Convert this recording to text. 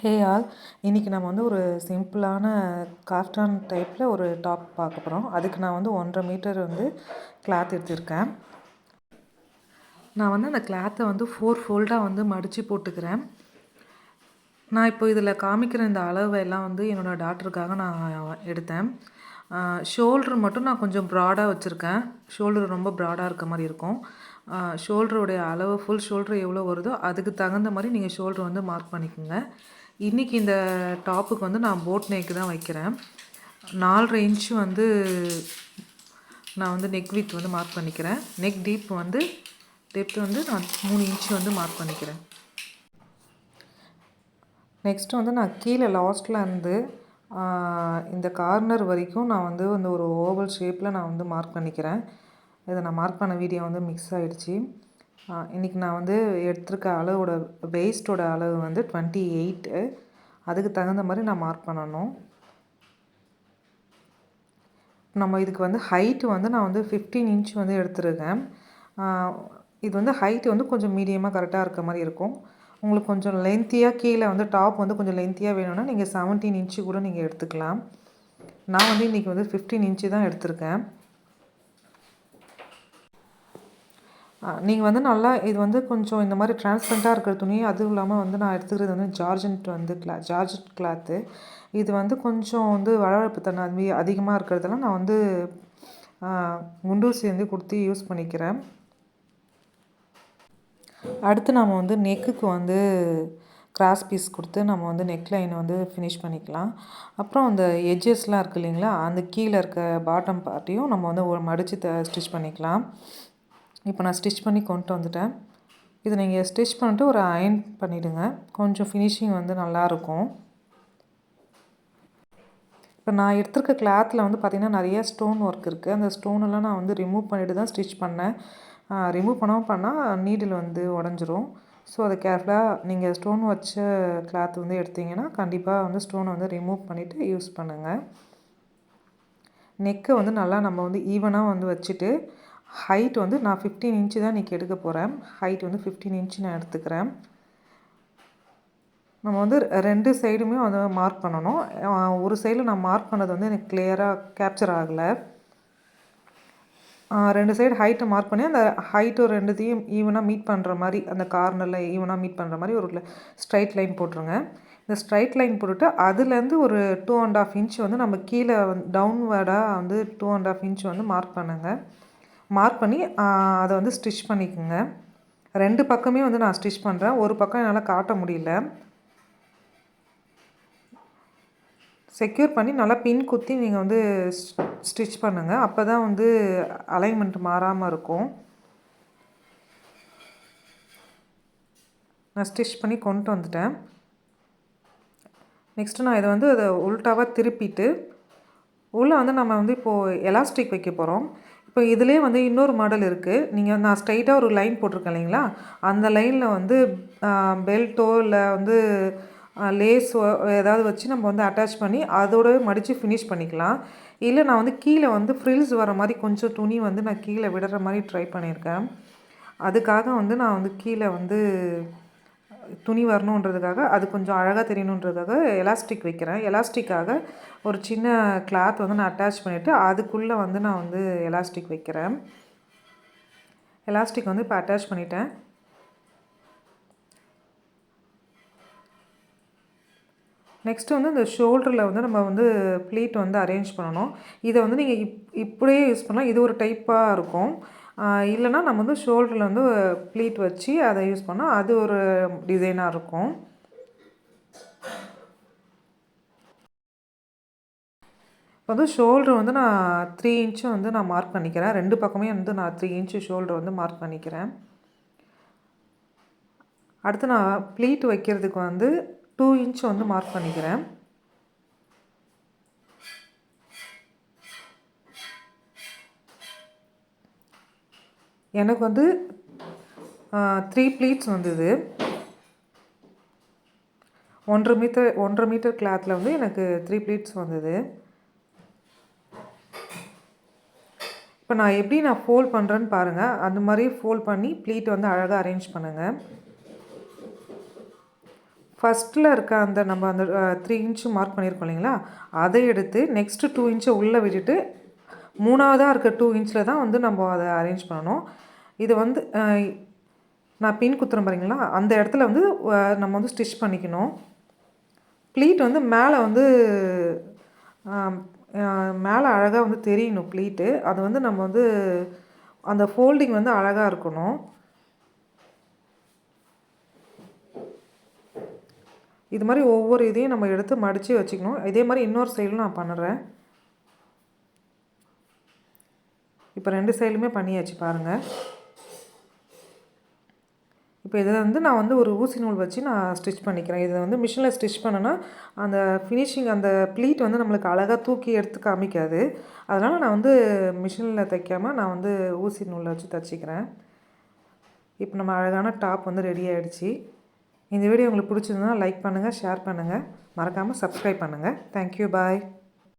Hey all, இன்றைக்கி நம்ம வந்து ஒரு சிம்பிளான காஃப்டான் டைப்பில் ஒரு டாப் பார்க்க போகிறோம். அதுக்கு நான் வந்து 1.5 மீட்டர் வந்து கிளாத் எடுத்திருக்கேன். நான் வந்து அந்த கிளாத்தை வந்து 4 ஃபோல்டாக வந்து மடித்து போட்டுக்கிறேன். நான் இப்போ இதில் காமிக்கிற இந்த அளவு எல்லாம் வந்து என்னோடய டாக்டருக்காக நான் எடுத்தேன். ஷோல்ட்ரு மட்டும் நான் கொஞ்சம் ப்ராடாக வச்சுருக்கேன். ஷோல்டர் ரொம்ப ப்ராடாக இருக்க மாதிரி இருக்கும். ஷோல்டருடைய அளவு ஃபுல் ஷோல்ட்ரு எவ்வளோ வருதோ அதுக்கு தகுந்த மாதிரி நீங்கள் ஷோல்ட்ரு வந்து மார்க் பண்ணிக்கோங்க. இன்றைக்கி இந்த டாப்புக்கு வந்து நான் போட் நெக்கு தான் வைக்கிறேன். 4.5 இன்ச்சு வந்து நான் வந்து நெக் வித் வந்து மார்க் பண்ணிக்கிறேன். நெக் டெப்த் வந்து நான் 3 இன்ச்சு வந்து மார்க் பண்ணிக்கிறேன். நெக்ஸ்ட்டு வந்து நான் கீழே லாஸ்ட்டில் இருந்து இந்த கார்னர் வரைக்கும் நான் வந்து ஒரு ஓவல் ஷேப்பில் நான் வந்து மார்க் பண்ணிக்கிறேன். இதை நான் மார்க் பண்ண வீடியோ வந்து மிக்ஸ் ஆகிடுச்சி. இன்றைக்கி நான் வந்து எடுத்திருக்க அளவோட வேஸ்ட்டோட அளவு வந்து 28. அதுக்கு தகுந்த மாதிரி நான் மார்க் பண்ணணும். நம்ம இதுக்கு வந்து ஹைட்டு வந்து நான் வந்து 15 இன்ச் வந்து எடுத்துருக்கேன். இது வந்து ஹைட்டு வந்து கொஞ்சம் மீடியமாக கரெக்டாக இருக்க மாதிரி இருக்கும். உங்களுக்கு கொஞ்சம் லென்த்தியாக கீழே வந்து டாப் வந்து கொஞ்சம் லென்த்தியாக வேணும்னா நீங்கள் 17 இன்ச்சு கூட நீங்கள் எடுத்துக்கலாம். நான் வந்து இன்றைக்கி வந்து 15 இன்ச்சு தான் எடுத்திருக்கேன். நீங்கள் வந்து நல்லா இது வந்து கொஞ்சம் இந்த மாதிரி டிரான்ஸ்பரண்ட்டாக இருக்கிற துணி, அதுவும் இல்லாமல் வந்து நான் எடுத்துக்கிறது வந்து ஜார்ஜெட் கிளாத்து. இது வந்து கொஞ்சம் வந்து வழவழப்பு தன்மை அதிகமாக இருக்கிறதெல்லாம் நான் வந்து குண்டூசி வந்து கொடுத்து யூஸ் பண்ணிக்கிறேன். அடுத்து நம்ம வந்து நெக்குக்கு வந்து கிராஸ் பீஸ் கொடுத்து நம்ம வந்து நெக் லைனை வந்து ஃபினிஷ் பண்ணிக்கலாம். அப்புறம் அந்த எட்ஜஸ்லாம் இருக்குது இல்லைங்களா, அந்த கீழே இருக்க பாட்டம் பார்ட்டையும் நம்ம வந்து மடித்து ஸ்டிச் பண்ணிக்கலாம். இப்போ நான் ஸ்டிச் பண்ணி கொண்டு வந்துட்டேன். இது நீங்கள் ஸ்டிச் பண்ணிட்டு ஒரு அயர்ன் பண்ணிவிடுங்க. கொஞ்சம் ஃபினிஷிங் வந்து நல்லாயிருக்கும். இப்போ நான் எடுத்திருக்க கிளாத்தில் வந்து பார்த்திங்கன்னா நிறைய ஸ்டோன் ஒர்க் இருக்குது. அந்த ஸ்டோனெல்லாம் நான் வந்து ரிமூவ் பண்ணிவிட்டு தான் ஸ்டிச் பண்ணேன். ரிமூவ் பண்ணால் நீடில் வந்து உடஞ்சிரும். ஸோ அதை கேர்ஃபுல்லாக நீங்கள் ஸ்டோன் வச்ச கிளாத் வந்து எடுத்திங்கன்னா கண்டிப்பாக வந்து ஸ்டோனை வந்து ரிமூவ் பண்ணிவிட்டு யூஸ் பண்ணுங்கள். நெக்கை வந்து நல்லா நம்ம வந்து ஈவனாக வந்து வச்சுட்டு ஹைட் வந்து நான் 15 இன்ச்சு தான் இன்றைக்கி எடுக்க போகிறேன். ஹைட் வந்து 15 இன்ச்சு நான் எடுத்துக்கிறேன். நம்ம வந்து 2 சைடுமே வந்து மார்க் பண்ணணும். ஒரு சைடில் நான் மார்க் பண்ணது வந்து எனக்கு கிளியராக கேப்சர் ஆகலை. 2 சைடு ஹைட்டை மார்க் பண்ணி அந்த ஹைட்டு ரெண்டுத்தையும் ஈவனாக மீட் பண்ணுற மாதிரி, அந்த கார்னரில் ஈவனாக மீட் பண்ணுற மாதிரி ஒரு ஸ்ட்ரைட் லைன் போட்டுருங்க. இந்த ஸ்ட்ரைட் லைன் போட்டுட்டு அதுலேருந்து ஒரு 2.5 இன்ச் வந்து நம்ம கீழே டவுன்வேர்டாக வந்து 2.5 இன்ச் வந்து மார்க் பண்ணுங்கள். மார்க் பண்ணி அதை வந்து ஸ்டிச் பண்ணிக்கோங்க. 2 பக்கமே வந்து நான் ஸ்டிச் பண்ணுறேன். ஒரு பக்கம் என்னால் காட்ட முடியல. செக்யூர் பண்ணி நல்லா பின் குத்தி நீங்கள் வந்து ஸ்டிச் பண்ணுங்கள். அப்போ தான் வந்து அலைன்மெண்ட் மாறாமல் இருக்கும். நான் ஸ்டிச் பண்ணி கொண்டு வந்துட்டேன். நெக்ஸ்ட்டு நான் இதை வந்து அதை உல்ட்டாவாக திருப்பிட்டு உள்ளே வந்து நம்ம வந்து இப்போது எலாஸ்டிக் வைக்க போகிறோம். இப்போ இதிலே வந்து இன்னொரு மாடல் இருக்குது. நான் ஸ்ட்ரைட்டாக ஒரு லைன் போட்டிருக்கேன் இல்லைங்களா, அந்த லைனில் வந்து பெல்ட்டோ இல்லை வந்து லேஸோ ஏதாவது வச்சு நம்ம வந்து அட்டாச் பண்ணி அதோடு மடித்து ஃபினிஷ் பண்ணிக்கலாம். இல்லை நான் வந்து கீழே வந்து ஃப்ரில்ஸ் வர மாதிரி கொஞ்சம் துணி வந்து நான் கீழே விடுற மாதிரி ட்ரை பண்ணியிருக்கேன். அதுக்காக வந்து நான் வந்து கீழே வந்து துணி வரணுன்றதுக்காக, அது கொஞ்சம் அழகாக தெரியணுன்றதுக்காக எலாஸ்டிக் வைக்கிறேன். எலாஸ்டிக்காக ஒரு சின்ன கிளாத் வந்து நான் அட்டாச் பண்ணிவிட்டு அதுக்குள்ளே வந்து நான் வந்து எலாஸ்டிக் வைக்கிறேன். எலாஸ்டிக் வந்து இப்போ அட்டாச் பண்ணிட்டேன். நெக்ஸ்ட்டு வந்து இந்த ஷோல்டரில் வந்து நம்ம வந்து ப்ளீட் வந்து அரேஞ்ச் பண்ணணும். இதை வந்து நீங்கள் இப்படியே யூஸ் பண்ணலாம். இது ஒரு டைப்பாக இருக்கும். இல்லைனா நம்ம வந்து ஷோல்டரில் வந்து ப்ளீட் வச்சு அதை யூஸ் பண்ணால் அது ஒரு டிசைனாக இருக்கும். இப்போ வந்து ஷோல்டர் வந்து நான் 3 இன்ச்சு வந்து நான் மார்க் பண்ணிக்கிறேன். 2 பக்கமே வந்து நான் 3 இன்ச்சு ஷோல்டர் வந்து மார்க் பண்ணிக்கிறேன். அடுத்து நான் ப்ளீட் வைக்கிறதுக்கு வந்து 2 இன்ச் வந்து மார்க் பண்ணிக்கிறேன். எனக்கு வந்து 3 ப்ளீட்ஸ் வந்தது. 1.5 மீட்டர் கிளாத்தில் வந்து எனக்கு 3 ப்ளீட்ஸ் வந்தது. இப்போ நான் எப்படி ஃபோல்ட் பண்ணுறேன்னு பாருங்கள். அந்த மாதிரி ஃபோல்ட் பண்ணி ப்ளீட் வந்து அழகாக அரேஞ்ச் பண்ணுங்கள். ஃபஸ்ட்டில் இருக்க அந்த நம்ம அந்த 3 இன்ச்சு மார்க் பண்ணியிருக்கோம் இல்லைங்களா, அதை எடுத்து நெக்ஸ்ட்டு 2 இன்ச்சை உள்ளே விட்டுட்டு 3ஆவதாக இருக்க 2 இன்ச்சில் தான் வந்து நம்ம அதை அரேஞ்ச் பண்ணணும். இது வந்து நான் பின் குத்துறேன் பாருங்களா, அந்த இடத்துல வந்து நம்ம வந்து ஸ்டிச் பண்ணிக்கணும். ப்ளீட் வந்து மேலே வந்து மேலே அழகாக வந்து தெரியணும் ப்ளீட்டு. அது வந்து நம்ம வந்து அந்த ஃபோல்டிங் வந்து அழகாக இருக்கணும். இது மாதிரி ஒவ்வொரு இதையும் நம்ம எடுத்து மடித்து வச்சுக்கணும். இதே மாதிரி இன்னொரு சைடும் நான் பண்ணுறேன். இப்போ 2 சைடுமே பண்ணியாச்சு பாருங்கள். இப்போ இதில் வந்து நான் வந்து ஒரு ஊசி நூல் வச்சு நான் ஸ்டிச் பண்ணிக்கிறேன். இதை வந்து மிஷினில் ஸ்டிச் பண்ணேன்னா அந்த ஃபினிஷிங் அந்த ப்ளீட் வந்து நம்மளுக்கு அழகாக தூக்கி எடுத்து காமிக்காது. அதனால் நான் வந்து மிஷினில் தைக்காமல் நான் வந்து ஊசி நூலில் வச்சு தைச்சிக்கிறேன். இப்போ நம்ம அழகான டாப் வந்து ரெடி ஆகிடுச்சு. இந்த வீடியோ உங்களுக்கு பிடிச்சிருந்தா லைக் பண்ணுங்கள், ஷேர் பண்ணுங்கள், மறக்காமல் சப்ஸ்கிரைப் பண்ணுங்கள். தேங்க்யூ, பாய்.